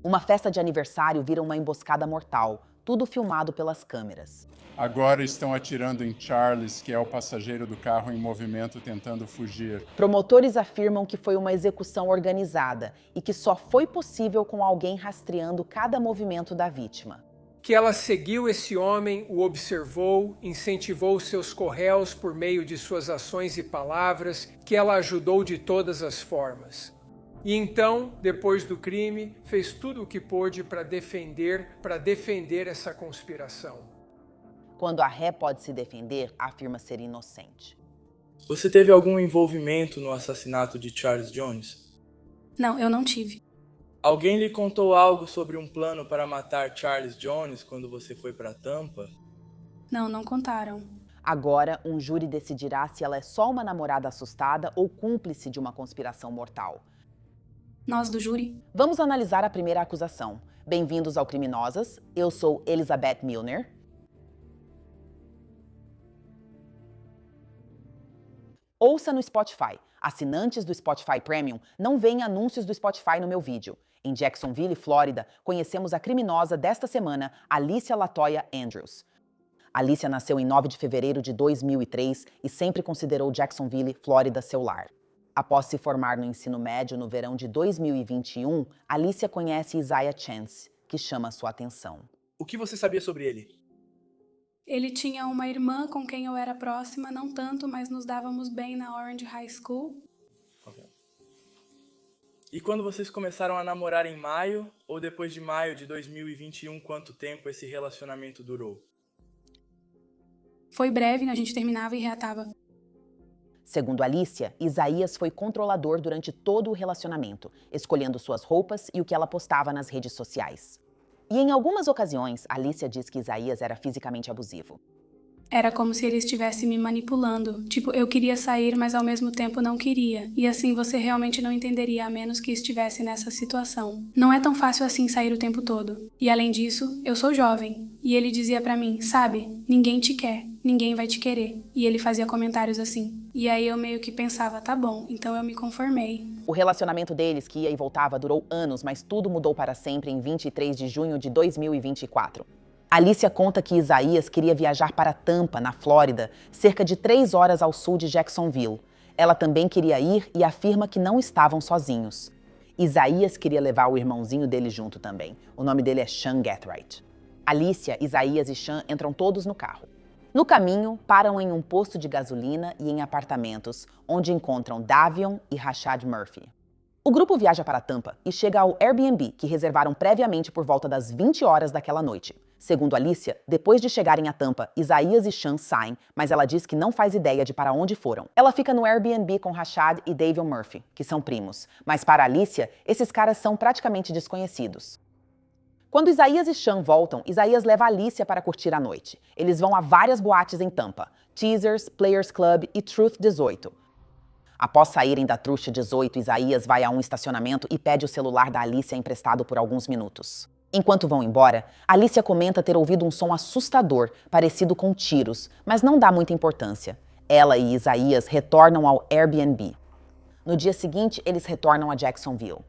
Uma festa de aniversário vira uma emboscada mortal, tudo filmado pelas câmeras. Agora estão atirando em Charles, que é o passageiro do carro em movimento tentando fugir. Promotores afirmam que foi uma execução organizada e que só foi possível com alguém rastreando cada movimento da vítima. Que ela seguiu esse homem, o observou, incentivou seus corréus por meio de suas ações e palavras, que ela ajudou de todas as formas. E então, depois do crime, fez tudo o que pôde para defender essa conspiração. Quando a ré pode se defender, afirma ser inocente. Você teve algum envolvimento no assassinato de Charles Jones? Não, eu não tive. Alguém lhe contou algo sobre um plano para matar Charles Jones quando você foi para Tampa? Não, não contaram. Agora, um júri decidirá se ela é só uma namorada assustada ou cúmplice de uma conspiração mortal. Nós do júri? Vamos analisar a primeira acusação. Bem-vindos ao Criminosas. Eu sou Elizabeth Milner. Ouça no Spotify. Assinantes do Spotify Premium não veem anúncios do Spotify no meu vídeo. Em Jacksonville, Flórida, conhecemos a criminosa desta semana, Alicia Latoya Andrews. Alicia nasceu em 9 de fevereiro de 2003 e sempre considerou Jacksonville, Flórida, seu lar. Após se formar no ensino médio no verão de 2021, Alicia conhece Isaiah Chance, que chama sua atenção. O que você sabia sobre ele? Ele tinha uma irmã com quem eu era próxima, não tanto, mas nos dávamos bem na Orange High School. Okay. E quando vocês começaram a namorar em maio, ou depois de maio de 2021, quanto tempo esse relacionamento durou? Foi breve, a gente terminava e reatava. Segundo Alicia, Isaías foi controlador durante todo o relacionamento, escolhendo suas roupas e o que ela postava nas redes sociais. E em algumas ocasiões, Alicia diz que Isaías era fisicamente abusivo. Era como se ele estivesse me manipulando. Tipo, eu queria sair, mas ao mesmo tempo não queria. E assim você realmente não entenderia a menos que estivesse nessa situação. Não é tão fácil assim sair o tempo todo. E além disso, eu sou jovem. E ele dizia pra mim, sabe, ninguém te quer, ninguém vai te querer. E ele fazia comentários assim. E aí eu meio que pensava, tá bom, então eu me conformei. O relacionamento deles, que ia e voltava, durou anos, mas tudo mudou para sempre em 23 de junho de 2024. Alicia conta que Isaías queria viajar para Tampa, na Flórida, cerca de 3 horas ao sul de Jacksonville. Ela também queria ir e afirma que não estavam sozinhos. Isaías queria levar o irmãozinho dele junto também. O nome dele é Sean Gathright. Alicia, Isaías e Sean entram todos no carro. No caminho, param em um posto de gasolina e em apartamentos, onde encontram Davion e Rashad Murphy. O grupo viaja para Tampa e chega ao Airbnb, que reservaram previamente por volta das 20 horas daquela noite. Segundo Alicia, depois de chegarem a Tampa, Isaías e Sean saem, mas ela diz que não faz ideia de para onde foram. Ela fica no Airbnb com Rashad e Davion Murphy, que são primos, mas para Alicia, esses caras são praticamente desconhecidos. Quando Isaías e Sean voltam, Isaías leva Alicia para curtir a noite. Eles vão a várias boates em Tampa, Teasers, Players Club e Truth 18. Após saírem da Truth 18, Isaías vai a um estacionamento e pede o celular da Alicia emprestado por alguns minutos. Enquanto vão embora, Alicia comenta ter ouvido um som assustador, parecido com tiros, mas não dá muita importância. Ela e Isaías retornam ao Airbnb. No dia seguinte, eles retornam a Jacksonville.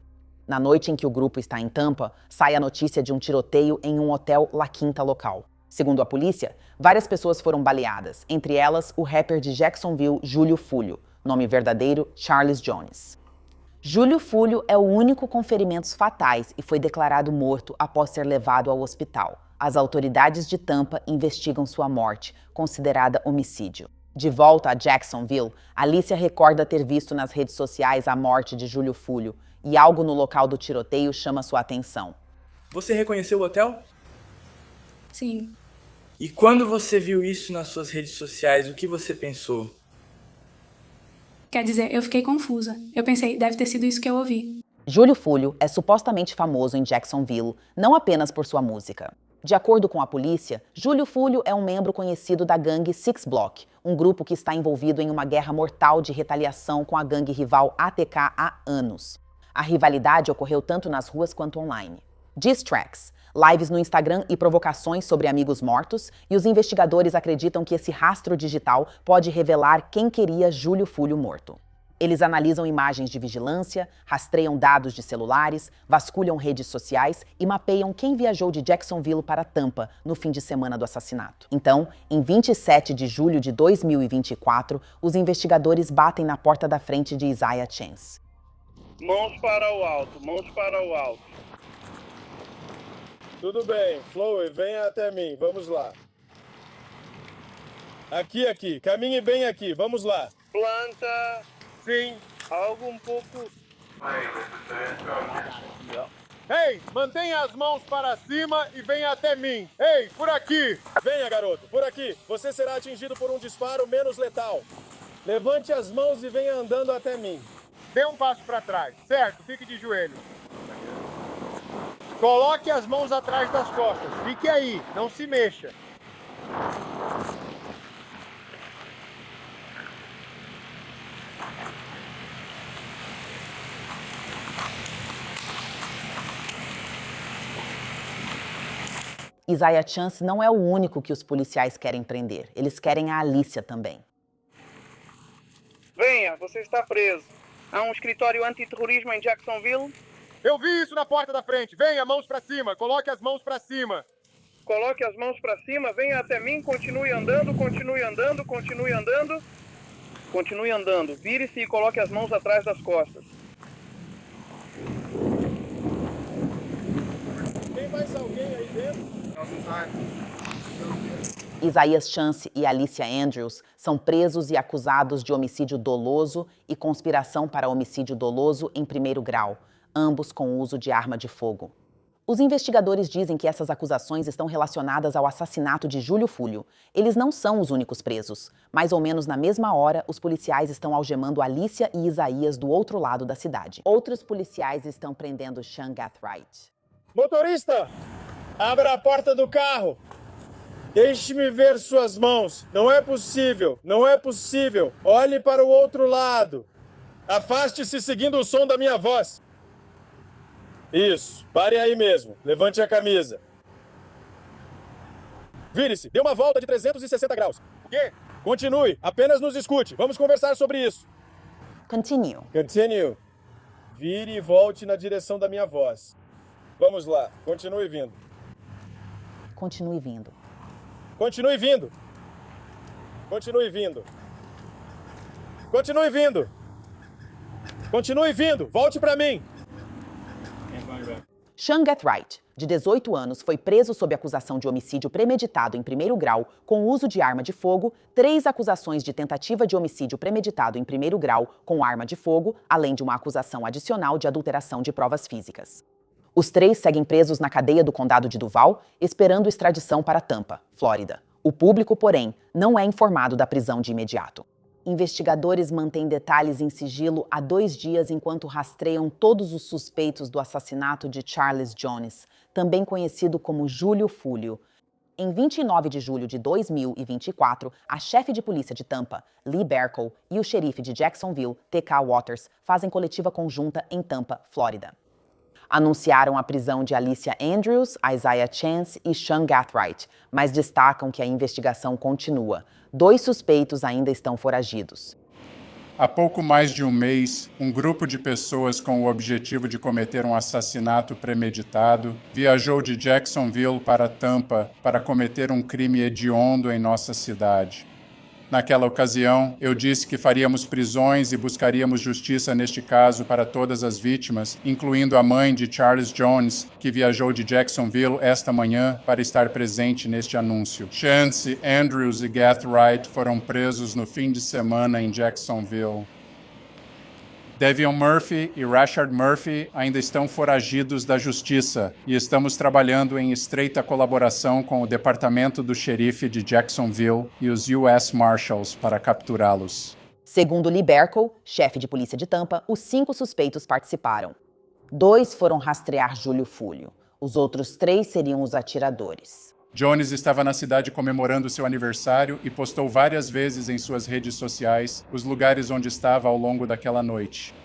Na noite em que o grupo está em Tampa, sai a notícia de um tiroteio em um hotel La Quinta local. Segundo a polícia, várias pessoas foram baleadas, entre elas o rapper de Jacksonville, Júlio Fulho, nome verdadeiro Charles Jones. Júlio Fulho é o único com ferimentos fatais e foi declarado morto após ser levado ao hospital. As autoridades de Tampa investigam sua morte, considerada homicídio. De volta a Jacksonville, Alicia recorda ter visto nas redes sociais a morte de Júlio Fulho e algo no local do tiroteio chama sua atenção. Você reconheceu o hotel? Sim. E quando você viu isso nas suas redes sociais, o que você pensou? Quer dizer, eu fiquei confusa. Eu pensei, deve ter sido isso que eu ouvi. Júlio Fulho é supostamente famoso em Jacksonville, não apenas por sua música. De acordo com a polícia, Júlio Fulho é um membro conhecido da gangue Six Block, um grupo que está envolvido em uma guerra mortal de retaliação com a gangue rival ATK há anos. A rivalidade ocorreu tanto nas ruas quanto online. Diss tracks, lives no Instagram e provocações sobre amigos mortos, e os investigadores acreditam que esse rastro digital pode revelar quem queria Júlio Fulho morto. Eles analisam imagens de vigilância, rastreiam dados de celulares, vasculham redes sociais e mapeiam quem viajou de Jacksonville para Tampa no fim de semana do assassinato. Então, em 27 de julho de 2024, os investigadores batem na porta da frente de Isaiah Chance. Mãos para o alto, mãos para o alto. Tudo bem, Chloe, venha até mim, vamos lá. Aqui, caminhe bem aqui, vamos lá. Planta. Sim. Algo um pouco... Ei, mantenha as mãos para cima e venha até mim. Ei, por aqui. Venha, garoto, por aqui. Você será atingido por um disparo menos letal. Levante as mãos e venha andando até mim. Dê um passo para trás, certo? Fique de joelho. Coloque as mãos atrás das costas. Fique aí, não se mexa. Isaiah Chance não é o único que os policiais querem prender. Eles querem a Alicia também. Venha, você está preso. Há um escritório antiterrorismo em Jacksonville? Eu vi isso na porta da frente. Venha, mãos para cima. Coloque as mãos para cima. Coloque as mãos para cima, venha até mim, continue andando, continue andando, continue andando. Continue andando. Vire-se e coloque as mãos atrás das costas. Tem mais alguém aí dentro? Isaiah Chance e Alicia Andrews são presos e acusados de homicídio doloso e conspiração para homicídio doloso em primeiro grau, ambos com o uso de arma de fogo. Os investigadores dizem que essas acusações estão relacionadas ao assassinato de Júlio Fúlio. Eles não são os únicos presos. Mais ou menos na mesma hora, os policiais estão algemando Alicia e Isaías do outro lado da cidade. Outros policiais estão prendendo Sean Gathright. Motorista, abra a porta do carro. Deixe-me ver suas mãos. Não é possível, não é possível. Olhe para o outro lado. Afaste-se seguindo o som da minha voz. Isso, pare aí mesmo. Levante a camisa. Vire-se, dê uma volta de 360 graus. O quê? Continue, apenas nos escute. Vamos conversar sobre isso. Continue. Continue. Vire e volte na direção da minha voz. Vamos lá, continue vindo. Continue vindo. Continue vindo. Continue vindo. Continue vindo. Continue vindo. Volte para mim. Sean Gathright, de 18 anos, foi preso sob acusação de homicídio premeditado em primeiro grau com uso de arma de fogo, 3 acusações de tentativa de homicídio premeditado em primeiro grau com arma de fogo, além de uma acusação adicional de adulteração de provas físicas. Os 3 seguem presos na cadeia do condado de Duval, esperando extradição para Tampa, Flórida. O público, porém, não é informado da prisão de imediato. Investigadores mantêm detalhes em sigilo há 2 dias enquanto rastreiam todos os suspeitos do assassinato de Charles Jones, também conhecido como Júlio Fúlio. Em 29 de julho de 2024, a chefe de polícia de Tampa, Lee Berkel, e o xerife de Jacksonville, T.K. Waters, fazem coletiva conjunta em Tampa, Flórida. Anunciaram a prisão de Alicia Andrews, Isaiah Chance e Sean Gathright, mas destacam que a investigação continua. 2 suspeitos ainda estão foragidos. Há pouco mais de um mês, um grupo de pessoas com o objetivo de cometer um assassinato premeditado viajou de Jacksonville para Tampa para cometer um crime hediondo em nossa cidade. Naquela ocasião, eu disse que faríamos prisões e buscaríamos justiça neste caso para todas as vítimas, incluindo a mãe de Charles Jones, que viajou de Jacksonville esta manhã para estar presente neste anúncio. Chance, Andrews e Gathright foram presos no fim de semana em Jacksonville. Devion Murphy e Rashard Murphy ainda estão foragidos da justiça e estamos trabalhando em estreita colaboração com o Departamento do Xerife de Jacksonville e os U.S. Marshals para capturá-los. Segundo Lee Berkel, chefe de polícia de Tampa, os 5 suspeitos participaram. 2 foram rastrear Júlio Fúlio. Os outros 3 seriam os atiradores. Jones estava na cidade comemorando seu aniversário e postou várias vezes em suas redes sociais os lugares onde estava ao longo daquela noite.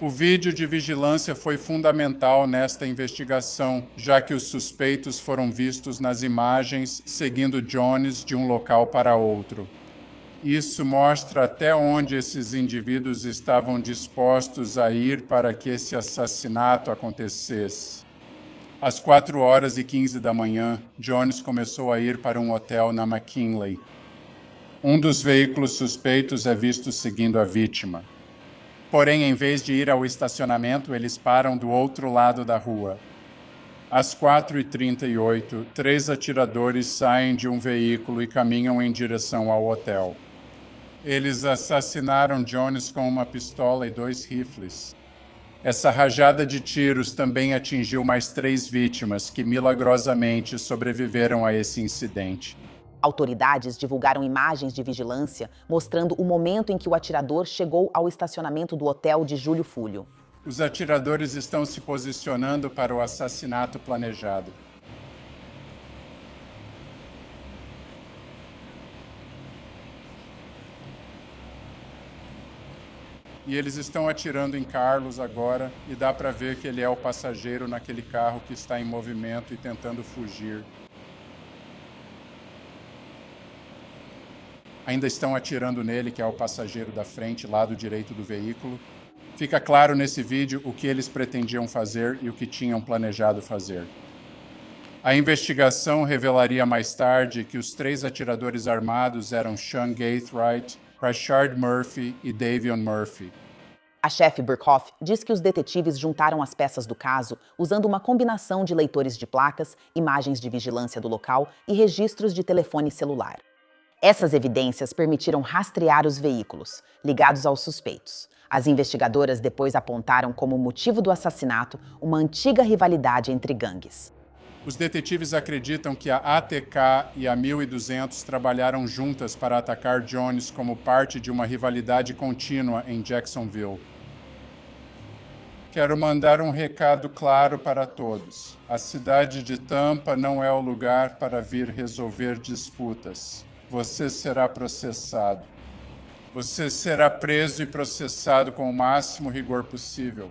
O vídeo de vigilância foi fundamental nesta investigação, já que os suspeitos foram vistos nas imagens seguindo Jones de um local para outro. Isso mostra até onde esses indivíduos estavam dispostos a ir para que esse assassinato acontecesse. Às 4h15 da manhã, Jones começou a ir para um hotel na McKinley. Um dos veículos suspeitos é visto seguindo a vítima. Porém, em vez de ir ao estacionamento, eles param do outro lado da rua. Às 4h38, 3 atiradores saem de um veículo e caminham em direção ao hotel. Eles assassinaram Jones com uma pistola e 2 rifles. Essa rajada de tiros também atingiu mais 3 vítimas, que milagrosamente sobreviveram a esse incidente. Autoridades divulgaram imagens de vigilância mostrando o momento em que o atirador chegou ao estacionamento do hotel de Júlio Fúlio. Os atiradores estão se posicionando para o assassinato planejado. E eles estão atirando em Carlos agora, e dá para ver que ele é o passageiro naquele carro que está em movimento e tentando fugir. Ainda estão atirando nele, que é o passageiro da frente, lado direito do veículo. Fica claro nesse vídeo o que eles pretendiam fazer e o que tinham planejado fazer. A investigação revelaria mais tarde que os 3 atiradores armados eram Sean Gaithright, Rashard Murphy e Davion Murphy. A chefe Burkhoff diz que os detetives juntaram as peças do caso usando uma combinação de leitores de placas, imagens de vigilância do local e registros de telefone celular. Essas evidências permitiram rastrear os veículos, ligados aos suspeitos. As investigadoras depois apontaram como motivo do assassinato uma antiga rivalidade entre gangues. Os detetives acreditam que a ATK e a 1200 trabalharam juntas para atacar Jones como parte de uma rivalidade contínua em Jacksonville. Quero mandar um recado claro para todos. A cidade de Tampa não é o lugar para vir resolver disputas. Você será processado. Você será preso e processado com o máximo rigor possível.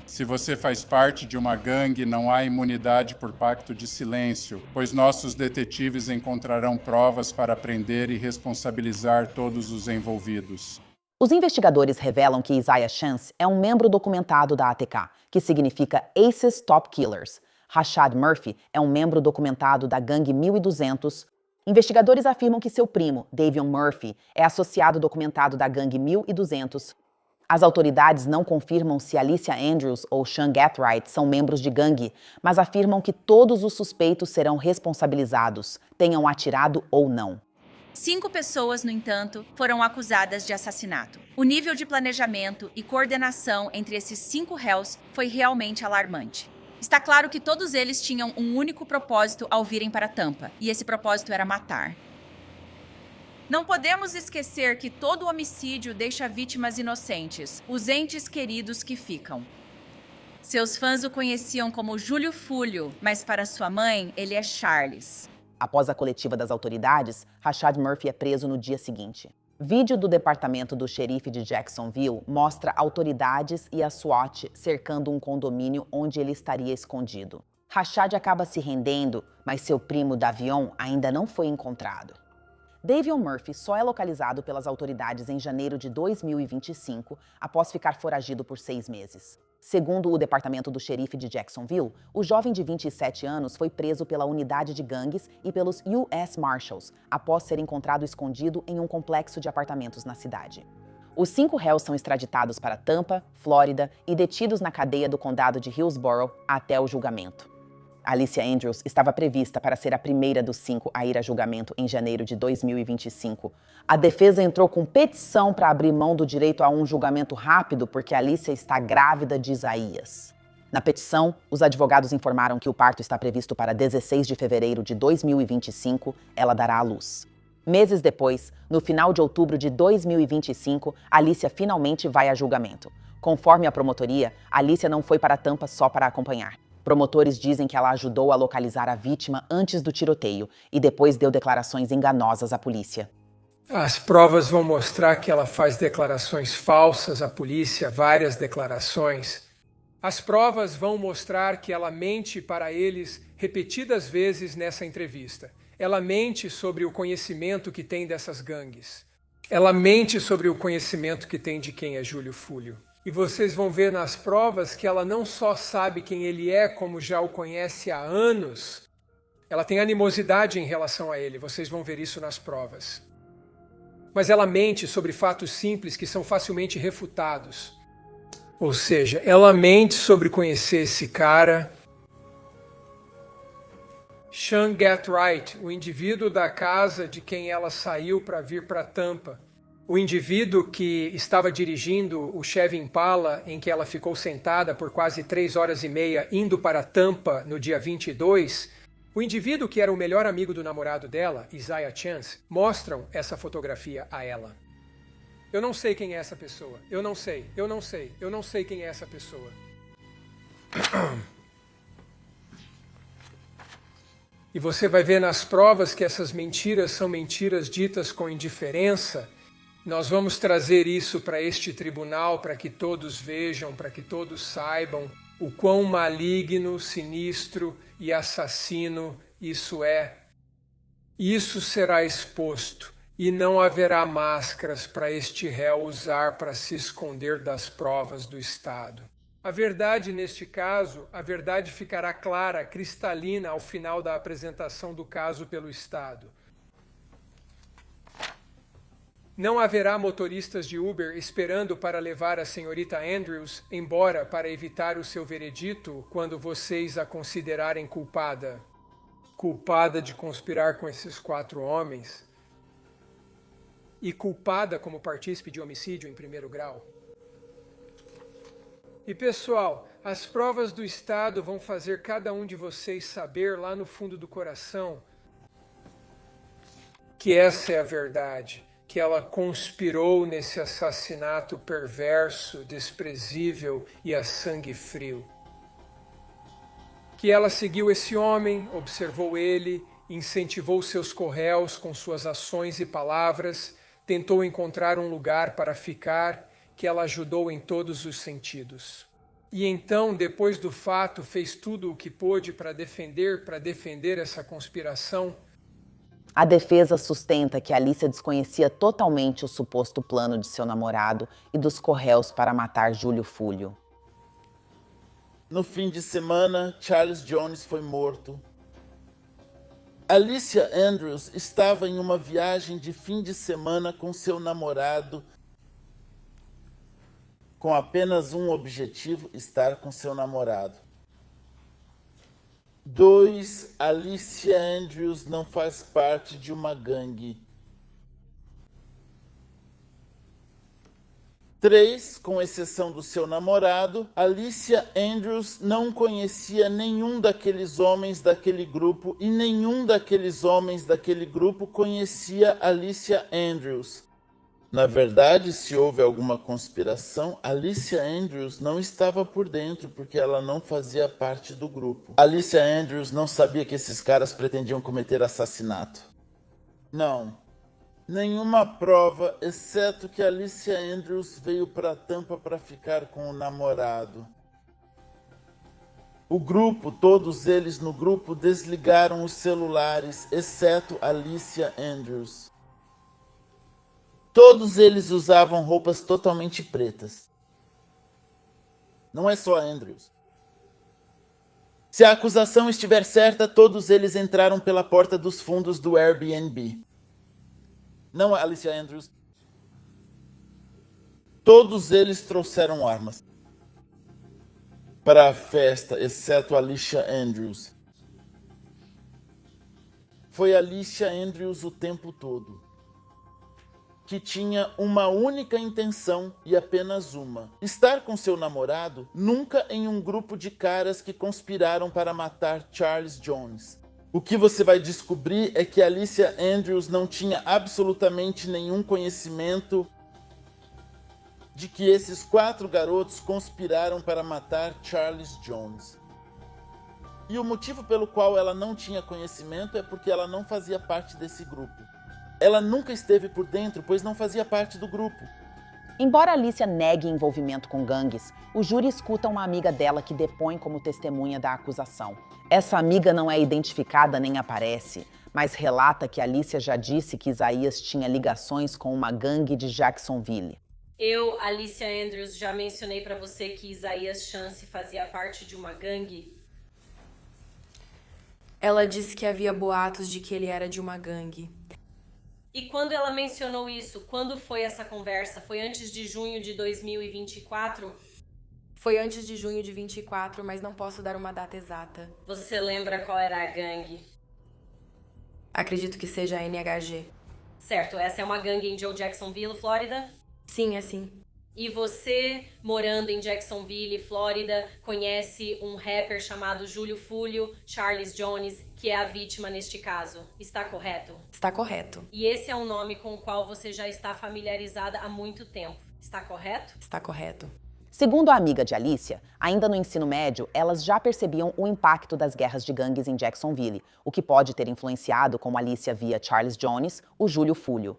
Se você faz parte de uma gangue, não há imunidade por pacto de silêncio, pois nossos detetives encontrarão provas para prender e responsabilizar todos os envolvidos. Os investigadores revelam que Isaiah Chance é um membro documentado da ATK, que significa Aces Top Killers. Rashard Murphy é um membro documentado da gangue 1200. Investigadores afirmam que seu primo, Davion Murphy, é associado documentado da gangue 1200. As autoridades não confirmam se Alicia Andrews ou Sean Gaithright são membros de gangue, mas afirmam que todos os suspeitos serão responsabilizados, tenham atirado ou não. 5 pessoas, no entanto, foram acusadas de assassinato. O nível de planejamento e coordenação entre esses 5 réus foi realmente alarmante. Está claro que todos eles tinham um único propósito ao virem para Tampa, e esse propósito era matar. Não podemos esquecer que todo homicídio deixa vítimas inocentes, os entes queridos que ficam. Seus fãs o conheciam como Júlio Fúlio, mas para sua mãe, ele é Charles. Após a coletiva das autoridades, Rashard Murphy é preso no dia seguinte. Vídeo do departamento do xerife de Jacksonville mostra autoridades e a SWAT cercando um condomínio onde ele estaria escondido. Rashard acaba se rendendo, mas seu primo Davion ainda não foi encontrado. Davion Murphy só é localizado pelas autoridades em janeiro de 2025, após ficar foragido por 6 meses. Segundo o departamento do xerife de Jacksonville, o jovem de 27 anos foi preso pela unidade de gangues e pelos U.S. Marshals, após ser encontrado escondido em um complexo de apartamentos na cidade. Os 5 réus são extraditados para Tampa, Flórida, e detidos na cadeia do condado de Hillsborough até o julgamento. Alicia Andrews estava prevista para ser a primeira dos 5 a ir a julgamento em janeiro de 2025. A defesa entrou com petição para abrir mão do direito a um julgamento rápido porque Alicia está grávida de Isaías. Na petição, os advogados informaram que o parto está previsto para 16 de fevereiro de 2025, ela dará à luz. Meses depois, no final de outubro de 2025, Alicia finalmente vai a julgamento. Conforme a promotoria, Alicia não foi para Tampa só para acompanhar. Promotores dizem que ela ajudou a localizar a vítima antes do tiroteio e depois deu declarações enganosas à polícia. As provas vão mostrar que ela faz declarações falsas à polícia, várias declarações. As provas vão mostrar que ela mente para eles repetidas vezes nessa entrevista. ela mente sobre o conhecimento que tem dessas gangues. Ela mente sobre o conhecimento que tem de quem é Júlio Fúlio. E vocês vão ver nas provas que ela não só sabe quem ele é, como já o conhece há anos, ela tem animosidade em relação a ele, vocês vão ver isso nas provas. Mas ela mente sobre fatos simples que são facilmente refutados. Ou seja, ela mente sobre conhecer esse cara. Sean Gatright, o indivíduo da casa de quem ela saiu para vir para Tampa. O indivíduo que estava dirigindo o Chevy Impala em que ela ficou sentada por quase 3 horas e meia indo para Tampa no dia 22, o indivíduo que era o melhor amigo do namorado dela, Isaiah Chance, mostram essa fotografia a ela. Eu não sei quem é essa pessoa. Eu não sei quem é essa pessoa. E você vai ver nas provas que essas mentiras são mentiras ditas com indiferença. Nós vamos trazer isso para este tribunal para que todos vejam, para que todos saibam o quão maligno, sinistro e assassino isso é. Isso será exposto e não haverá máscaras para este réu usar para se esconder das provas do Estado. A verdade neste caso, a verdade ficará clara, cristalina ao final da apresentação do caso pelo Estado. Não haverá motoristas de Uber esperando para levar a senhorita Andrews embora para evitar o seu veredito quando vocês a considerarem culpada. Culpada de conspirar com esses 4 homens. E culpada como partícipe de homicídio em 1º grau. E pessoal, as provas do Estado vão fazer cada um de vocês saber lá no fundo do coração que essa é a verdade. Que ela conspirou nesse assassinato perverso, desprezível e a sangue frio. Que ela seguiu esse homem, observou ele, incentivou seus corréus com suas ações e palavras, tentou encontrar um lugar para ficar, que ela ajudou em todos os sentidos. E então, depois do fato, fez tudo o que pôde para defender essa conspiração. A defesa sustenta que Alicia desconhecia totalmente o suposto plano de seu namorado e dos corréus para matar Júlio Fúlio. No fim de semana, Charles Jones foi morto. Alicia Andrews estava em uma viagem de fim de semana com seu namorado, com apenas um objetivo: estar com seu namorado. 2. Alicia Andrews não faz parte de uma gangue. 3. Com exceção do seu namorado, Alicia Andrews não conhecia nenhum daqueles homens daquele grupo e nenhum daqueles homens daquele grupo conhecia Alicia Andrews. Na verdade, se houve alguma conspiração, Alicia Andrews não estava por dentro porque ela não fazia parte do grupo. Alicia Andrews não sabia que esses caras pretendiam cometer assassinato. Não. Nenhuma prova, exceto que Alicia Andrews veio para Tampa para ficar com o namorado. O grupo, todos eles no grupo, desligaram os celulares, exceto Alicia Andrews. Todos eles usavam roupas totalmente pretas. Não é só Andrews. Se a acusação estiver certa, todos eles entraram pela porta dos fundos do Airbnb. Não é Alicia Andrews. Todos eles trouxeram armas para a festa, exceto Alicia Andrews. Foi Alicia Andrews o tempo todo, que tinha uma única intenção e apenas uma: estar com seu namorado, nunca em um grupo de caras que conspiraram para matar Charles Jones. O que você vai descobrir é que Alicia Andrews não tinha absolutamente nenhum conhecimento de que esses 4 garotos conspiraram para matar Charles Jones. E o motivo pelo qual ela não tinha conhecimento é porque ela não fazia parte desse grupo. Ela nunca esteve por dentro, pois não fazia parte do grupo. Embora Alicia negue envolvimento com gangues, o júri escuta uma amiga dela que depõe como testemunha da acusação. Essa amiga não é identificada nem aparece, mas relata que Alicia já disse que Isaías tinha ligações com uma gangue de Jacksonville. Eu, Alicia Andrews, já mencionei pra você que Isaías Chance fazia parte de uma gangue? Ela disse que havia boatos de que ele era de uma gangue. E quando ela mencionou isso, quando foi essa conversa? Foi antes de junho de 2024? Foi antes de junho de 24, mas não posso dar uma data exata. Você lembra qual era a gangue? Acredito que seja a NHG. Certo, essa é uma gangue em Jacksonville, Flórida? Sim, é sim. E você, morando em Jacksonville, Flórida, conhece um rapper chamado Júlio Fulho, Charles Jones, que é a vítima neste caso. Está correto? Está correto. E esse é um nome com o qual você já está familiarizada há muito tempo. Está correto? Está correto. Segundo a amiga de Alicia, ainda no ensino médio, elas já percebiam o impacto das guerras de gangues em Jacksonville, o que pode ter influenciado como Alicia via Charles Jones, o Júlio Fulho.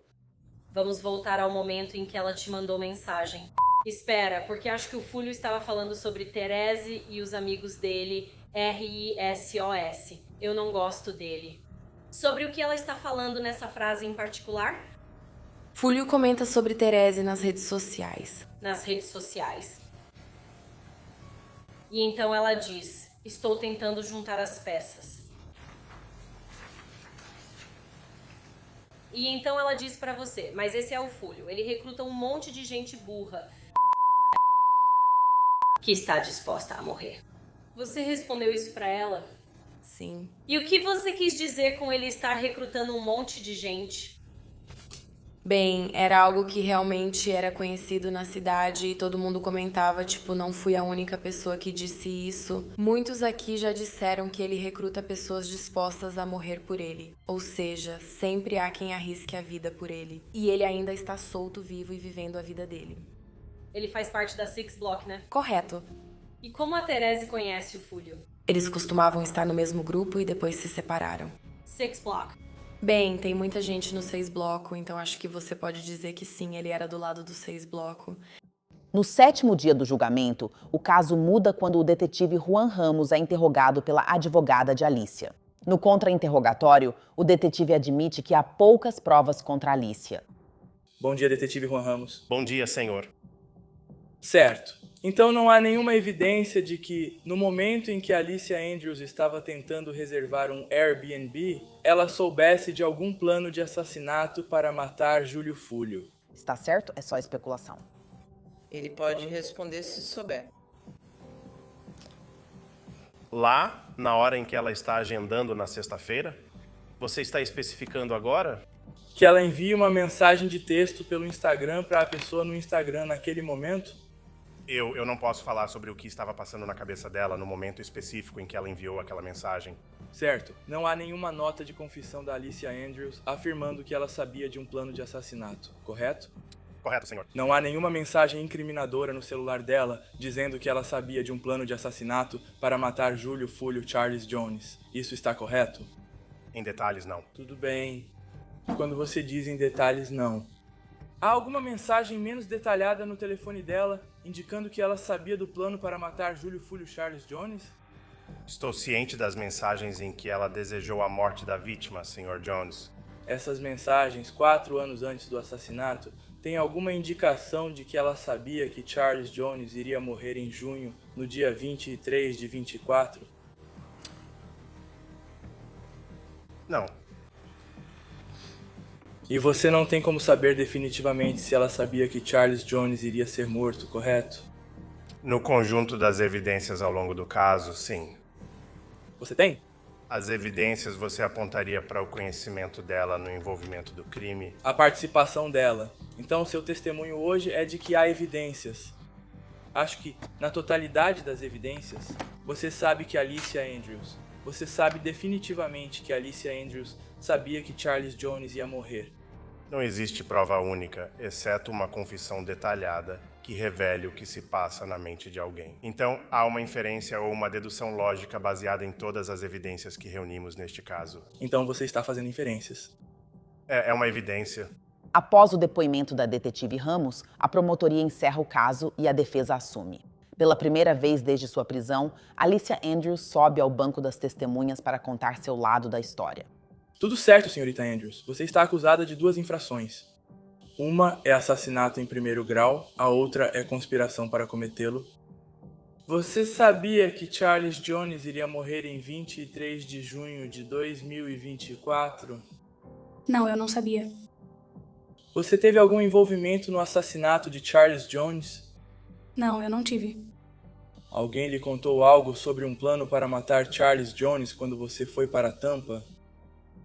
Vamos voltar ao momento em que ela te mandou mensagem. Espera, porque acho que o Fulho estava falando sobre Therese e os amigos dele, RISOS. Eu não gosto dele. Sobre o que ela está falando nessa frase em particular? Fulho comenta sobre Therese nas redes sociais. Nas redes sociais. E então ela diz: estou tentando juntar as peças. E então ela diz pra você: mas esse é o Fulho, ele recruta um monte de gente burra que está disposta a morrer. Você respondeu isso pra ela? Sim. E o que você quis dizer com ele estar recrutando um monte de gente? Bem, era algo que realmente era conhecido na cidade e todo mundo comentava, tipo, não fui a única pessoa que disse isso. Muitos aqui já disseram que ele recruta pessoas dispostas a morrer por ele. Ou seja, sempre há quem arrisque a vida por ele. E ele ainda está solto, vivo e vivendo a vida dele. Ele faz parte da Six Block, né? Correto. E como a Therese conhece o Fulho? Eles costumavam estar no mesmo grupo e depois se separaram. Six Block. Bem, tem muita gente no 6 bloco, então acho que você pode dizer que sim, ele era do lado do 6 bloco. No 7º dia do julgamento, o caso muda quando o detetive Juan Ramos é interrogado pela advogada de Alicia. No contra-interrogatório, o detetive admite que há poucas provas contra Alicia. Bom dia, detetive Juan Ramos. Bom dia, senhor. Certo. Então não há nenhuma evidência de que, no momento em que Alicia Andrews estava tentando reservar um Airbnb, ela soubesse de algum plano de assassinato para matar Júlio Fulho. Está certo? É só especulação. Ele pode responder se souber. Lá, na hora em que ela está agendando na sexta-feira, você está especificando agora? Que ela envie uma mensagem de texto pelo Instagram para a pessoa no Instagram naquele momento? Eu não posso falar sobre o que estava passando na cabeça dela no momento específico em que ela enviou aquela mensagem. Certo. Não há nenhuma nota de confissão da Alicia Andrews afirmando que ela sabia de um plano de assassinato, correto? Correto, senhor. Não há nenhuma mensagem incriminadora no celular dela dizendo que ela sabia de um plano de assassinato para matar Júlio Fulho Charles Jones. Isso está correto? Em detalhes, não. Tudo bem. Quando você diz em detalhes, não. Há alguma mensagem menos detalhada no telefone dela, indicando que ela sabia do plano para matar Júlio Fulho Charles Jones? Estou ciente das mensagens em que ela desejou a morte da vítima, Sr. Jones. Essas mensagens, 4 anos antes do assassinato, têm alguma indicação de que ela sabia que Charles Jones iria morrer em junho, no dia 23 de 24? Não. E você não tem como saber definitivamente se ela sabia que Charles Jones iria ser morto, correto? No conjunto das evidências ao longo do caso, sim. Você tem? As evidências você apontaria para o conhecimento dela no envolvimento do crime? A participação dela. Então, seu testemunho hoje é de que há evidências. Acho que, na totalidade das evidências, você sabe que Alicia Andrews, você sabe definitivamente que Alicia Andrews sabia que Charles Jones ia morrer. Não existe prova única, exceto uma confissão detalhada que revele o que se passa na mente de alguém. Então, há uma inferência ou uma dedução lógica baseada em todas as evidências que reunimos neste caso. Então você está fazendo inferências. É uma evidência. Após o depoimento da detetive Ramos, a promotoria encerra o caso e a defesa assume. Pela primeira vez desde sua prisão, Alicia Andrews sobe ao banco das testemunhas para contar seu lado da história. Tudo certo, senhorita Andrews. Você está acusada de 2 infrações. Uma é assassinato em primeiro grau, a outra é conspiração para cometê-lo. Você sabia que Charles Jones iria morrer em 23 de junho de 2024? Não, eu não sabia. Você teve algum envolvimento no assassinato de Charles Jones? Não, eu não tive. Alguém lhe contou algo sobre um plano para matar Charles Jones quando você foi para Tampa?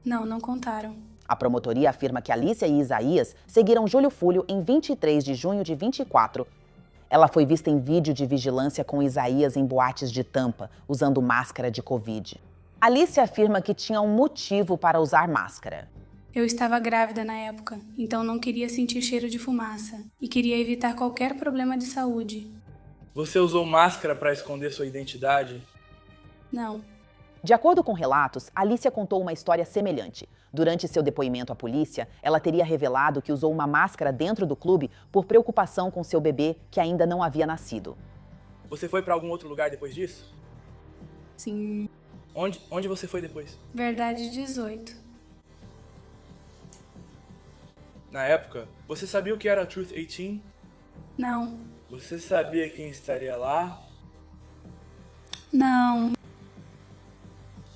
Não, não contaram. A promotoria afirma que Alicia e Isaías seguiram Júlio Fúlio em 23 de junho de 24. Ela foi vista em vídeo de vigilância com Isaías em boates de Tampa, usando máscara de Covid. Alicia afirma que tinha um motivo para usar máscara. Eu estava grávida na época, então não queria sentir cheiro de fumaça e queria evitar qualquer problema de saúde. Você usou máscara para esconder sua identidade? Não. De acordo com relatos, Alicia contou uma história semelhante. Durante seu depoimento à polícia, ela teria revelado que usou uma máscara dentro do clube por preocupação com seu bebê que ainda não havia nascido. Você foi para algum outro lugar depois disso? Sim. Onde você foi depois? Verdade 18. Na época, você sabia o que era Truth 18? Não. Você sabia quem estaria lá? Não.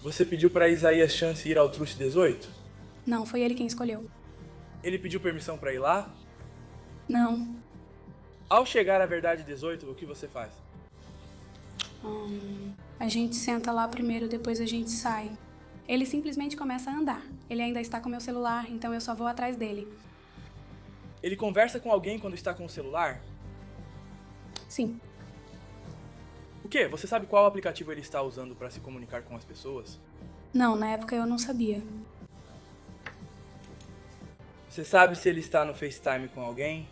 Você pediu para Isaías Chance ir ao Truth 18? Não, foi ele quem escolheu. Ele pediu permissão para ir lá? Não. Ao chegar à Verdade 18, o que você faz? A gente senta lá primeiro, depois a gente sai. Ele simplesmente começa a andar. Ele ainda está com meu celular, então eu só vou atrás dele. Ele conversa com alguém quando está com o celular? Sim. O quê? Você sabe qual aplicativo ele está usando para se comunicar com as pessoas? Não, na época eu não sabia. Você sabe se ele está no FaceTime com alguém?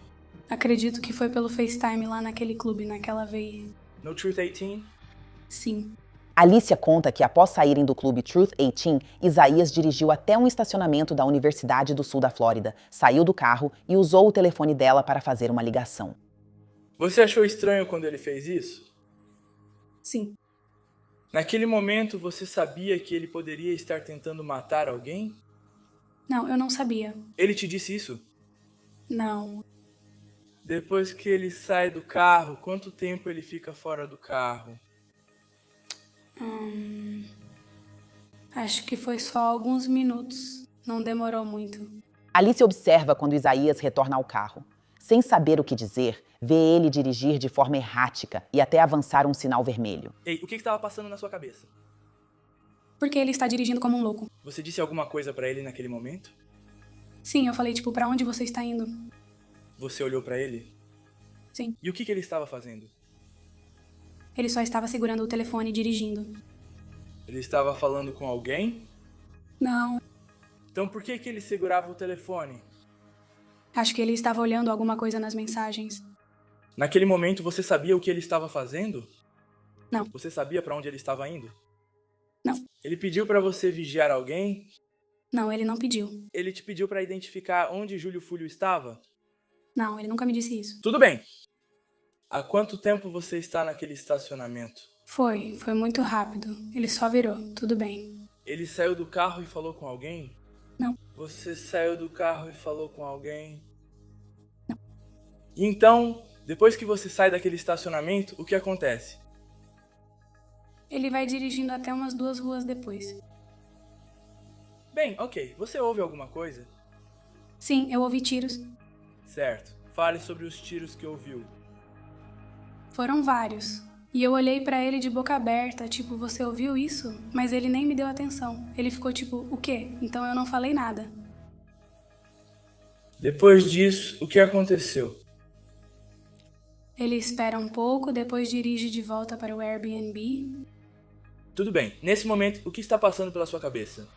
Acredito que foi pelo FaceTime lá naquele clube, naquela vez. No Truth 18? Sim. Alicia conta que após saírem do clube Truth 18, Isaías dirigiu até um estacionamento da Universidade do Sul da Flórida, saiu do carro e usou o telefone dela para fazer uma ligação. Você achou estranho quando ele fez isso? Sim. Naquele momento, você sabia que ele poderia estar tentando matar alguém? Não, eu não sabia. Ele te disse isso? Não. Depois que ele sai do carro, quanto tempo ele fica fora do carro? Acho que foi só alguns minutos. Não demorou muito. Alicia observa quando Isaías retorna ao carro. Sem saber o que dizer, vê ele dirigir de forma errática e até avançar um sinal vermelho. Ei, o que estava passando na sua cabeça? Porque ele está dirigindo como um louco. Você disse alguma coisa pra ele naquele momento? Sim, eu falei, pra onde você está indo? Você olhou pra ele? Sim. E o que ele estava fazendo? Ele só estava segurando o telefone e dirigindo. Ele estava falando com alguém? Não. Então por que ele segurava o telefone? Acho que ele estava olhando alguma coisa nas mensagens. Naquele momento você sabia o que ele estava fazendo? Não. Você sabia pra onde ele estava indo? Não. Ele pediu pra você vigiar alguém? Não, ele não pediu. Ele te pediu pra identificar onde Júlio Fúlio estava? Não, ele nunca me disse isso. Tudo bem. Há quanto tempo você está naquele estacionamento? Foi muito rápido. Ele só virou, tudo bem. Ele saiu do carro e falou com alguém? Não. Você saiu do carro e falou com alguém? Não. E então, depois que você sai daquele estacionamento, o que acontece? Ele vai dirigindo até umas 2 ruas depois. Bem, ok. Você ouve alguma coisa? Sim, eu ouvi tiros. Certo. Fale sobre os tiros que ouviu. Foram vários. E eu olhei pra ele de boca aberta, você ouviu isso? Mas ele nem me deu atenção. Ele ficou o quê? Então eu não falei nada. Depois disso, o que aconteceu? Ele espera um pouco, depois dirige de volta para o Airbnb. Tudo bem. Nesse momento, o que está passando pela sua cabeça?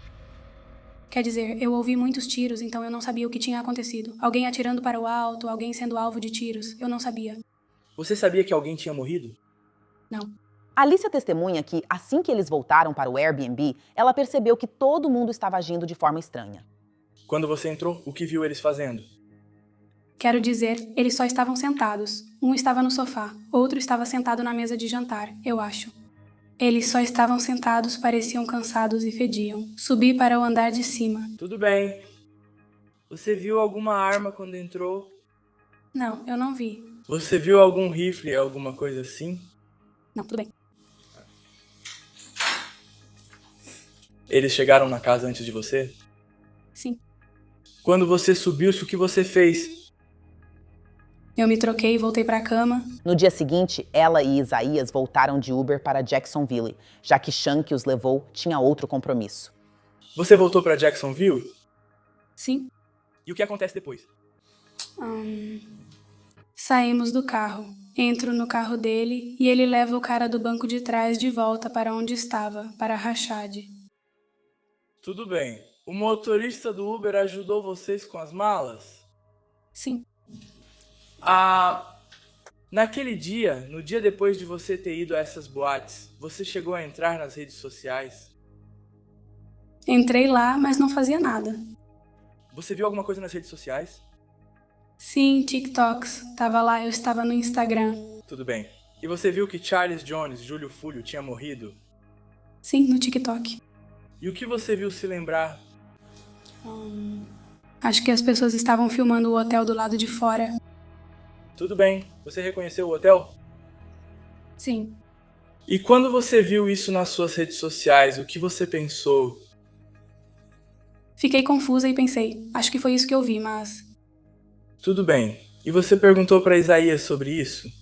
Quer dizer, eu ouvi muitos tiros, então eu não sabia o que tinha acontecido. Alguém atirando para o alto, alguém sendo alvo de tiros. Eu não sabia. Você sabia que alguém tinha morrido? Não. Alicia testemunha que, assim que eles voltaram para o Airbnb, ela percebeu que todo mundo estava agindo de forma estranha. Quando você entrou, o que viu eles fazendo? Quero dizer, eles só estavam sentados. Um estava no sofá, outro estava sentado na mesa de jantar, eu acho. Eles só estavam sentados, pareciam cansados e fediam. Subi para o andar de cima. Tudo bem. Você viu alguma arma quando entrou? Não, eu não vi. Você viu algum rifle, alguma coisa assim? Não, tudo bem. Eles chegaram na casa antes de você? Sim. Quando você subiu, o que você fez? Eu me troquei e voltei para a cama. No dia seguinte, ela e Isaías voltaram de Uber para Jacksonville, já que Sean, que os levou, tinha outro compromisso. Você voltou para Jacksonville? Sim. E o que acontece depois? Saímos do carro. Entro no carro dele e ele leva o cara do banco de trás de volta para onde estava, para Rashad. Tudo bem. O motorista do Uber ajudou vocês com as malas? Sim. Naquele dia, no dia depois de você ter ido a essas boates, você chegou a entrar nas redes sociais? Entrei lá, mas não fazia nada. Você viu alguma coisa nas redes sociais? Sim, TikToks. Tava lá, eu estava no Instagram. Tudo bem. E você viu que Charles Jones, Júlio Fulho, tinha morrido? Sim, no TikTok. E o que você viu se lembrar? Acho que as pessoas estavam filmando o hotel do lado de fora. Tudo bem. Você reconheceu o hotel? Sim. E quando você viu isso nas suas redes sociais, o que você pensou? Fiquei confusa e pensei, acho que foi isso que eu vi, mas... Tudo bem. E você perguntou para Isaías sobre isso?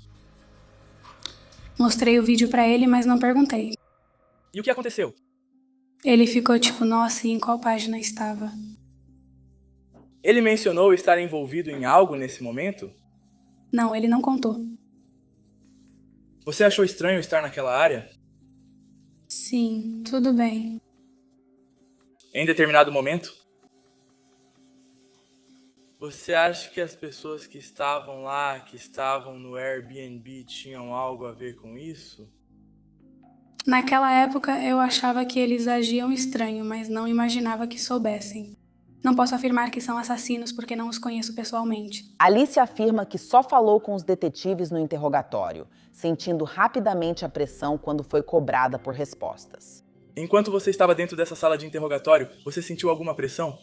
Mostrei o vídeo pra ele, mas não perguntei. E o que aconteceu? Ele ficou tipo, nossa, e em qual página estava? Ele mencionou estar envolvido em algo nesse momento? Não, ele não contou. Você achou estranho estar naquela área? Sim, tudo bem. Em determinado momento? Você acha que as pessoas que estavam lá, que estavam no Airbnb, tinham algo a ver com isso? Naquela época, eu achava que eles agiam estranho, mas não imaginava que soubessem. Não posso afirmar que são assassinos porque não os conheço pessoalmente. Alice afirma que só falou com os detetives no interrogatório, sentindo rapidamente a pressão quando foi cobrada por respostas. Enquanto você estava dentro dessa sala de interrogatório, você sentiu alguma pressão?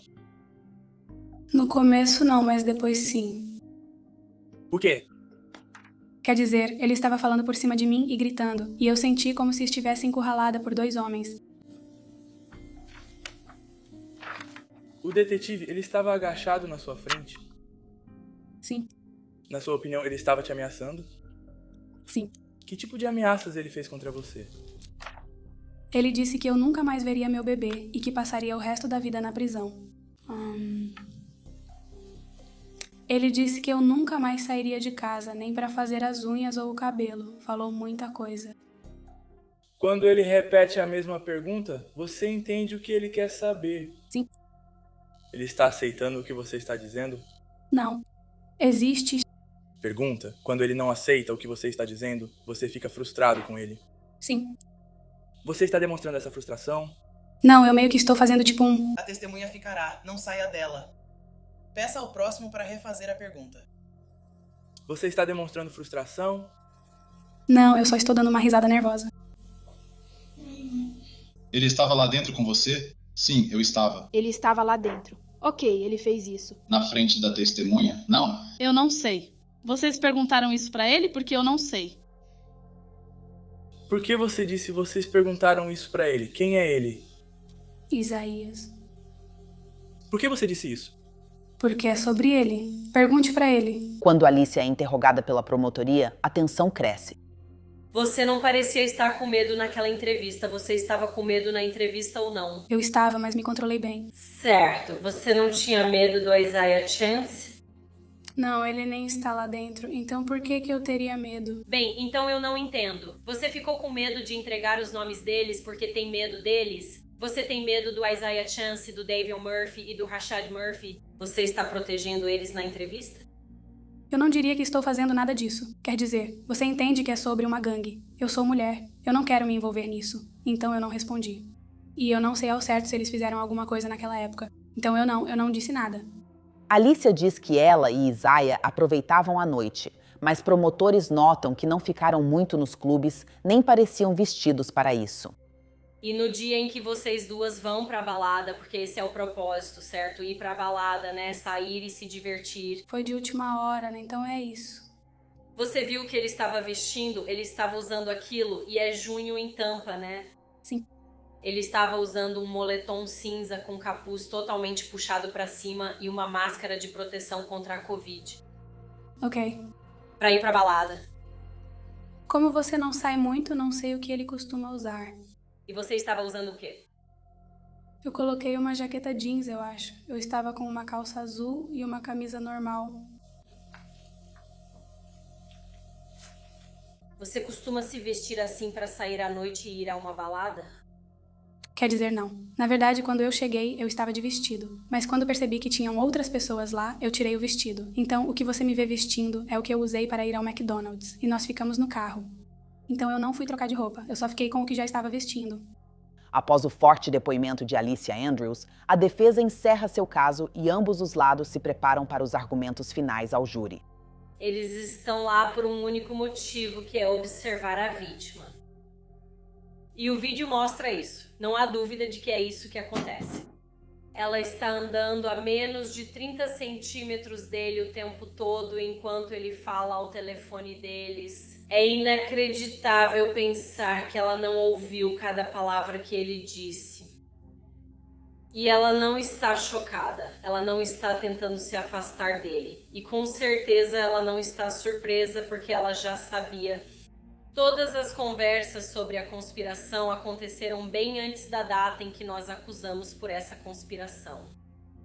No começo não, mas depois sim. Por quê? Quer dizer, ele estava falando por cima de mim e gritando, e eu senti como se estivesse encurralada por 2 homens. O detetive, ele estava agachado na sua frente? Sim. Na sua opinião, ele estava te ameaçando? Sim. Que tipo de ameaças ele fez contra você? Ele disse que eu nunca mais veria meu bebê e que passaria o resto da vida na prisão. Ele disse que eu nunca mais sairia de casa, nem para fazer as unhas ou o cabelo. Falou muita coisa. Quando ele repete a mesma pergunta, você entende o que ele quer saber. Sim. Ele está aceitando o que você está dizendo? Não. Existe... Pergunta. Quando ele não aceita o que você está dizendo, você fica frustrado com ele. Sim. Você está demonstrando essa frustração? Não, eu meio que estou fazendo tipo um... A testemunha ficará, não saia dela. Peça ao próximo para refazer a pergunta. Você está demonstrando frustração? Não, eu só estou dando uma risada nervosa. Ele estava lá dentro com você? Sim, eu estava. Ele estava lá dentro. Ok, ele fez isso. Na frente da testemunha? Não. Eu não sei. Vocês perguntaram isso pra ele porque eu não sei. Por que você disse vocês perguntaram isso pra ele? Quem é ele? Isaías. Por que você disse isso? Porque é sobre ele. Pergunte pra ele. Quando Alice é interrogada pela promotoria, a tensão cresce. Você não parecia estar com medo naquela entrevista. Você estava com medo na entrevista ou não? Eu estava, mas me controlei bem. Certo. Você não tinha medo do Isaiah Chance? Não, ele nem está lá dentro. Então por que eu teria medo? Bem, então eu não entendo. Você ficou com medo de entregar os nomes deles porque tem medo deles? Você tem medo do Isaiah Chance, do Davion Murphy e do Rashad Murphy? Você está protegendo eles na entrevista? Eu não diria que estou fazendo nada disso. Quer dizer, você entende que é sobre uma gangue. Eu sou mulher. Eu não quero me envolver nisso. Então eu não respondi. E eu não sei ao certo se eles fizeram alguma coisa naquela época. Então eu não disse nada. Alicia diz que ela e Isaiah aproveitavam a noite, mas promotores notam que não ficaram muito nos clubes nem pareciam vestidos para isso. E no dia em que vocês duas vão pra balada, porque esse é o propósito, certo? Ir pra balada, né? Sair e se divertir. Foi de última hora, né? Então é isso. Você viu o que ele estava vestindo? Ele estava usando aquilo e é junho em Tampa, né? Sim. Ele estava usando um moletom cinza com capuz totalmente puxado pra cima e uma máscara de proteção contra a Covid. Ok. Pra ir pra balada. Como você não sai muito, não sei o que ele costuma usar. E você estava usando o quê? Eu coloquei uma jaqueta jeans, eu acho. Eu estava com uma calça azul e uma camisa normal. Você costuma se vestir assim pra sair à noite e ir a uma balada? Quer dizer, não. Na verdade, quando eu cheguei, eu estava de vestido. Mas quando percebi que tinham outras pessoas lá, eu tirei o vestido. Então, o que você me vê vestindo é o que eu usei para ir ao McDonald's. E nós ficamos no carro. Então eu não fui trocar de roupa, eu só fiquei com o que já estava vestindo. Após o forte depoimento de Alicia Andrews, a defesa encerra seu caso e ambos os lados se preparam para os argumentos finais ao júri. Eles estão lá por um único motivo, que é observar a vítima. E o vídeo mostra isso, não há dúvida de que é isso que acontece. Ela está andando a menos de 30 centímetros dele o tempo todo enquanto ele fala ao telefone deles. É inacreditável pensar que ela não ouviu cada palavra que ele disse. E ela não está chocada, ela não está tentando se afastar dele. E com certeza ela não está surpresa porque ela já sabia. Todas as conversas sobre a conspiração aconteceram bem antes da data em que nós acusamos por essa conspiração.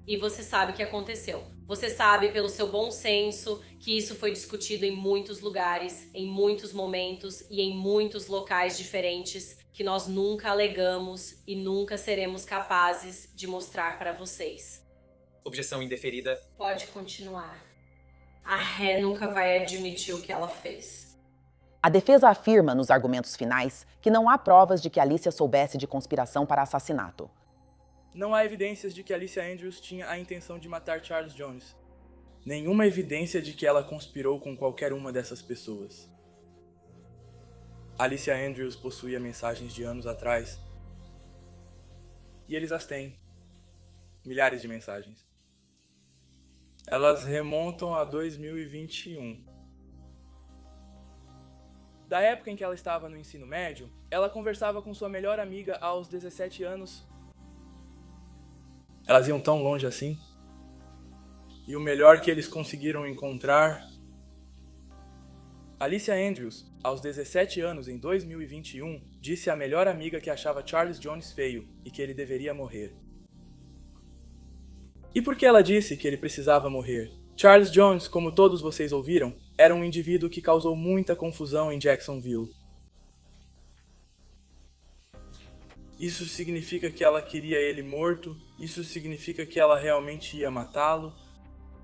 E você sabe o que aconteceu. Você sabe, pelo seu bom senso, que isso foi discutido em muitos lugares, em muitos momentos e em muitos locais diferentes que nós nunca alegamos e nunca seremos capazes de mostrar para vocês. Objeção indeferida. Pode continuar. A ré nunca vai admitir o que ela fez. A defesa afirma, nos argumentos finais, que não há provas de que Alicia soubesse de conspiração para assassinato. Não há evidências de que Alicia Andrews tinha a intenção de matar Charles Jones. Nenhuma evidência de que ela conspirou com qualquer uma dessas pessoas. Alicia Andrews possuía mensagens de anos atrás. E eles as têm. Milhares de mensagens. Elas remontam a 2021. Da época em que ela estava no ensino médio, ela conversava com sua melhor amiga aos 17 anos. Elas iam tão longe assim. E o melhor que eles conseguiram encontrar... Alicia Andrews, aos 17 anos em 2021, disse à melhor amiga que achava Charles Jones feio e que ele deveria morrer. E por que ela disse que ele precisava morrer? Charles Jones, como todos vocês ouviram, era um indivíduo que causou muita confusão em Jacksonville. Isso significa que ela queria ele morto? Isso significa que ela realmente ia matá-lo?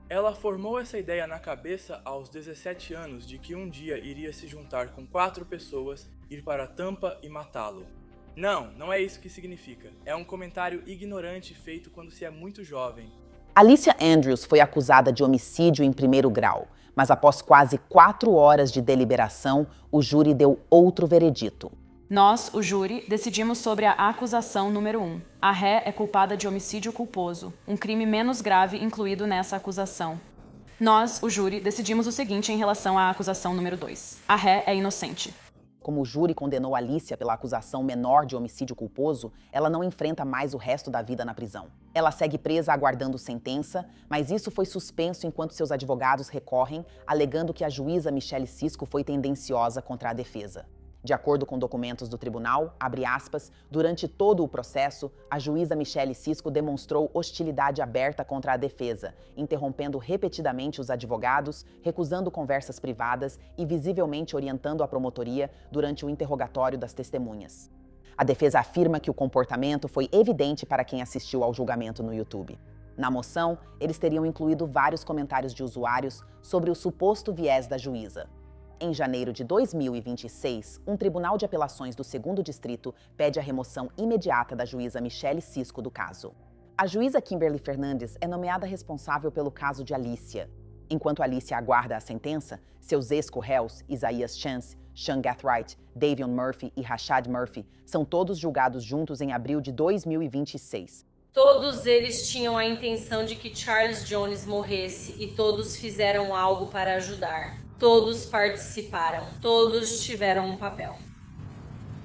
Ela formou essa ideia na cabeça aos 17 anos de que um dia iria se juntar com 4 pessoas, ir para Tampa e matá-lo. Não é isso que significa. É um comentário ignorante feito quando se é muito jovem. Alicia Andrews foi acusada de homicídio em primeiro grau, mas após quase 4 horas de deliberação, o júri deu outro veredito. Nós, o júri, decidimos sobre a acusação número 1. A ré é culpada de homicídio culposo, um crime menos grave incluído nessa acusação. Nós, o júri, decidimos o seguinte em relação à acusação número 2. A ré é inocente. Como o júri condenou Alicia pela acusação menor de homicídio culposo, ela não enfrenta mais o resto da vida na prisão. Ela segue presa aguardando sentença, mas isso foi suspenso enquanto seus advogados recorrem, alegando que a juíza Michelle Cisco foi tendenciosa contra a defesa. De acordo com documentos do tribunal, abre aspas, durante todo o processo, a juíza Michelle Cisco demonstrou hostilidade aberta contra a defesa, interrompendo repetidamente os advogados, recusando conversas privadas e visivelmente orientando a promotoria durante o interrogatório das testemunhas. A defesa afirma que o comportamento foi evidente para quem assistiu ao julgamento no YouTube. Na moção, eles teriam incluído vários comentários de usuários sobre o suposto viés da juíza. Em janeiro de 2026, um tribunal de apelações do 2º Distrito pede a remoção imediata da juíza Michelle Cisco do caso. A juíza Kimberly Fernandes é nomeada responsável pelo caso de Alicia. Enquanto Alicia aguarda a sentença, seus ex-co-réus, Isaiah Chance, Sean Gathright, Davion Murphy e Rashad Murphy, são todos julgados juntos em abril de 2026. Todos eles tinham a intenção de que Charles Jones morresse e todos fizeram algo para ajudar. Todos participaram, todos tiveram um papel.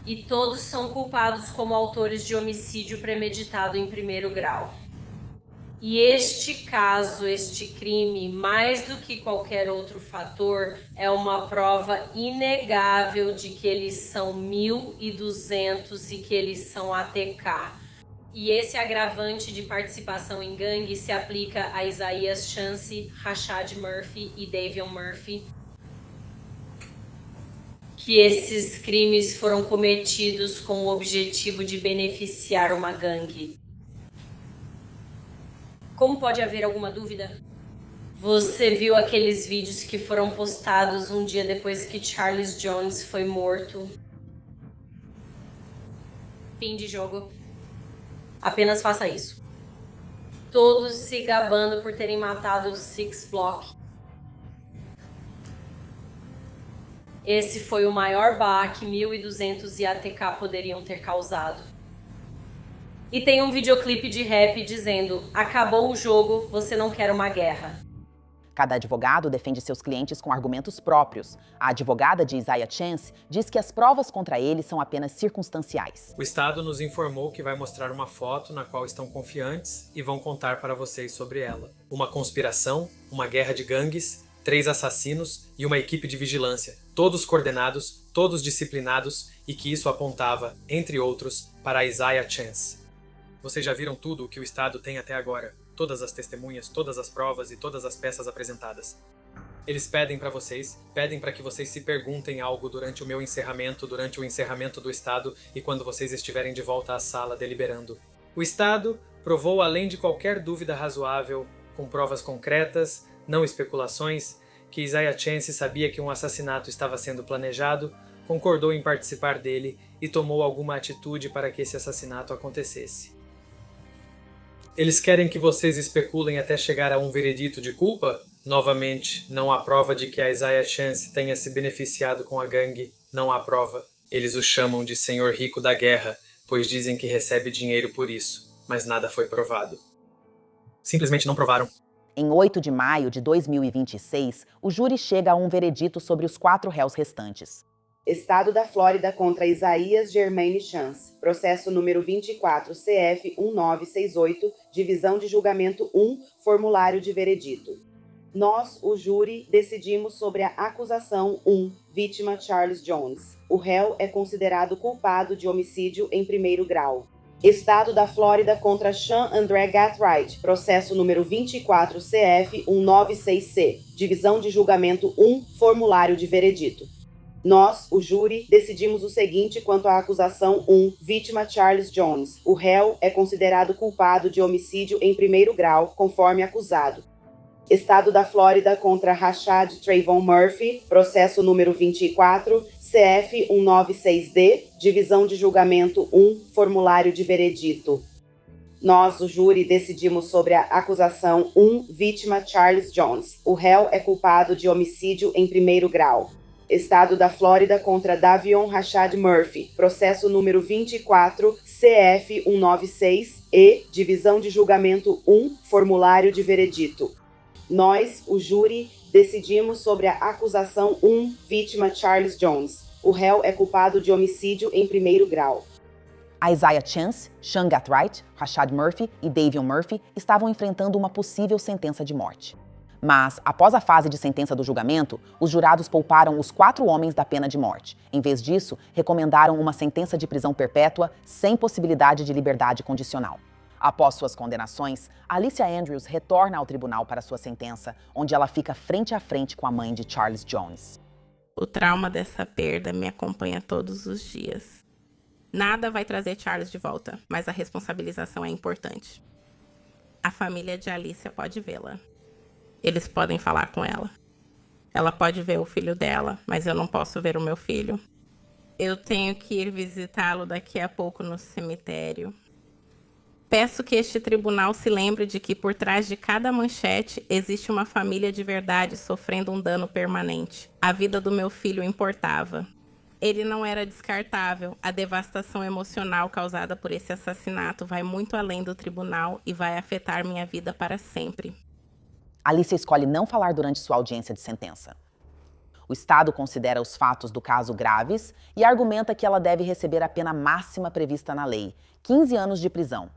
E todos são culpados como autores de homicídio premeditado em primeiro grau. E este caso, este crime, mais do que qualquer outro fator, é uma prova inegável de que eles são 1.200 e que eles são ATK. E esse agravante de participação em gangue se aplica a Isaiah Chance, Rashad Murphy e Davion Murphy. Que esses crimes foram cometidos com o objetivo de beneficiar uma gangue. Como pode haver alguma dúvida? Você viu aqueles vídeos que foram postados um dia depois que Charles Jones foi morto? Fim de jogo. Apenas faça isso. Todos se gabando por terem matado o Six Block. Esse foi o maior baque 1.200 e ATK poderiam ter causado. E tem um videoclipe de rap dizendo: acabou o jogo, você não quer uma guerra. Cada advogado defende seus clientes com argumentos próprios. A advogada de Isaiah Chance diz que as provas contra ele são apenas circunstanciais. O Estado nos informou que vai mostrar uma foto na qual estão confiantes e vão contar para vocês sobre ela. Uma conspiração, uma guerra de gangues, 3 assassinos e uma equipe de vigilância, todos coordenados, todos disciplinados, e que isso apontava, entre outros, para Isaiah Chance. Vocês já viram tudo o que o Estado tem até agora. Todas as testemunhas, todas as provas e todas as peças apresentadas. Eles pedem para que vocês se perguntem algo durante o meu encerramento, durante o encerramento do Estado e quando vocês estiverem de volta à sala deliberando. O Estado provou, além de qualquer dúvida razoável, com provas concretas, não especulações, que Isaiah Chance sabia que um assassinato estava sendo planejado, concordou em participar dele e tomou alguma atitude para que esse assassinato acontecesse. Eles querem que vocês especulem até chegar a um veredito de culpa? Novamente, não há prova de que a Isaiah Chance tenha se beneficiado com a gangue. Não há prova. Eles o chamam de Senhor Rico da Guerra, pois dizem que recebe dinheiro por isso. Mas nada foi provado. Simplesmente não provaram. Em 8 de maio de 2026, o júri chega a um veredito sobre os 4 réus restantes. Estado da Flórida contra Isaiah Jermaine Chance. Processo número 24 CF 1968, Divisão de Julgamento 1, Formulário de Veredito. Nós, o júri, decidimos sobre a acusação 1, vítima Charles Jones. O réu é considerado culpado de homicídio em primeiro grau. Estado da Flórida contra Sean André Gathright. Processo número 24 CF 196C, Divisão de Julgamento 1, Formulário de Veredito. Nós, o júri, decidimos o seguinte quanto à acusação 1, vítima Charles Jones. O réu é considerado culpado de homicídio em primeiro grau, conforme acusado. Estado da Flórida contra Rashad Trayvon Murphy, processo número 24, CF 196D, Divisão de Julgamento 1, Formulário de Veredito. Nós, o júri, decidimos sobre a acusação 1, vítima Charles Jones. O réu é culpado de homicídio em primeiro grau. Estado da Flórida contra Davion Rashad Murphy, processo número 24, CF 196E, Divisão de Julgamento 1, Formulário de Veredito. Nós, o júri, decidimos sobre a acusação 1, vítima Charles Jones. O réu é culpado de homicídio em primeiro grau. Isaiah Chance, Sean Gathright, Rashad Murphy e Davion Murphy estavam enfrentando uma possível sentença de morte. Mas, após a fase de sentença do julgamento, os jurados pouparam os 4 homens da pena de morte. Em vez disso, recomendaram uma sentença de prisão perpétua sem possibilidade de liberdade condicional. Após suas condenações, Alicia Andrews retorna ao tribunal para sua sentença, onde ela fica frente a frente com a mãe de Charles Jones. O trauma dessa perda me acompanha todos os dias. Nada vai trazer Charles de volta, mas a responsabilização é importante. A família de Alicia pode vê-la. Eles podem falar com ela. Ela pode ver o filho dela, mas eu não posso ver o meu filho. Eu tenho que ir visitá-lo daqui a pouco no cemitério. Peço que este tribunal se lembre de que por trás de cada manchete existe uma família de verdade sofrendo um dano permanente. A vida do meu filho importava. Ele não era descartável. A devastação emocional causada por esse assassinato vai muito além do tribunal e vai afetar minha vida para sempre. Alicia escolhe não falar durante sua audiência de sentença. O Estado considera os fatos do caso graves e argumenta que ela deve receber a pena máxima prevista na lei, 15 anos de prisão.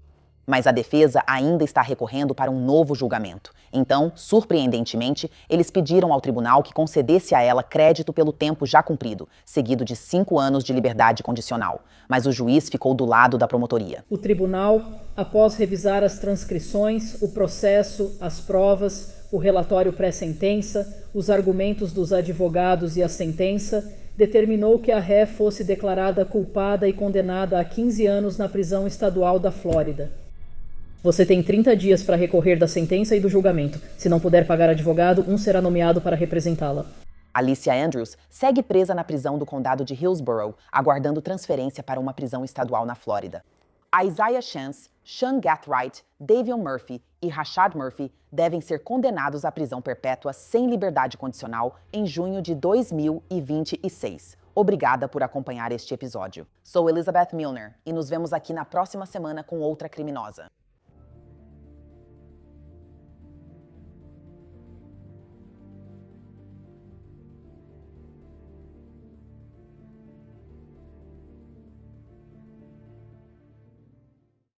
Mas a defesa ainda está recorrendo para um novo julgamento. Então, surpreendentemente, eles pediram ao tribunal que concedesse a ela crédito pelo tempo já cumprido, seguido de 5 anos de liberdade condicional. Mas o juiz ficou do lado da promotoria. O tribunal, após revisar as transcrições, o processo, as provas, o relatório pré-sentença, os argumentos dos advogados e a sentença, determinou que a ré fosse declarada culpada e condenada a 15 anos na prisão estadual da Flórida. Você tem 30 dias para recorrer da sentença e do julgamento. Se não puder pagar advogado, um será nomeado para representá-la. Alicia Andrews segue presa na prisão do condado de Hillsborough, aguardando transferência para uma prisão estadual na Flórida. A Isaiah Chance, Sean Gathright, Davion Murphy e Rashad Murphy devem ser condenados à prisão perpétua sem liberdade condicional em junho de 2026. Obrigada por acompanhar este episódio. Sou Elizabeth Milner e nos vemos aqui na próxima semana com outra criminosa.